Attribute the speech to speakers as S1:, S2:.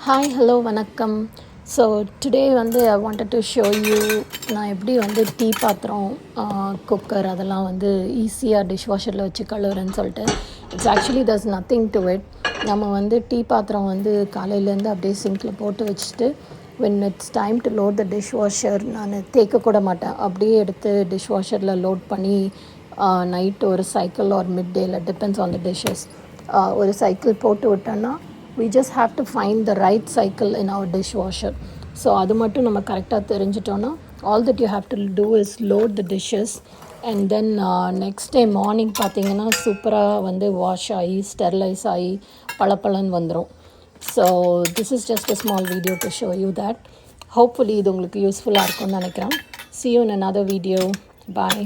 S1: Hi hello வணக்கம். So today I wanted to show you நான் எப்படி டீ பாத்திரம் குக்கர் அதெல்லாம் ஈஸியாக டிஷ்வாஷரில் வச்சு கழுவுறேன்னு சொல்லிட்டு. It's actually there's nothing to it. நம்ம டீ பாத்திரம் காலையிலேருந்து அப்படியே சிங்கில் போட்டு வச்சுட்டு when it's time to load the dishwasher நான் தேய்க்கக்கூட மாட்டேன், அப்படியே எடுத்து டிஷ்வாஷரில் லோட் பண்ணி நைட்டு ஒரு சைக்கிள் ஒரு மிட் டேயில் டிபெண்ட்ஸ் ஆன் த டிஷ்ஷஸ் ஒரு சைக்கிள் போட்டு விட்டோன்னா we just have to find the right cycle in our dishwasher. So அது மட்டும் நம்ம கரெக்டாக தெரிஞ்சிட்டோன்னா all that you have to do is load the dishes and then next day morning பார்த்தீங்கன்னா சூப்பராக wash ஆகி sterilise ஆகி பளபளன்னு வந்துடும். So this is just a small video to show you that. Hopefully இது உங்களுக்கு யூஸ்ஃபுல்லாக இருக்கும்னு நினைக்கிறேன். See you in another video. Bye.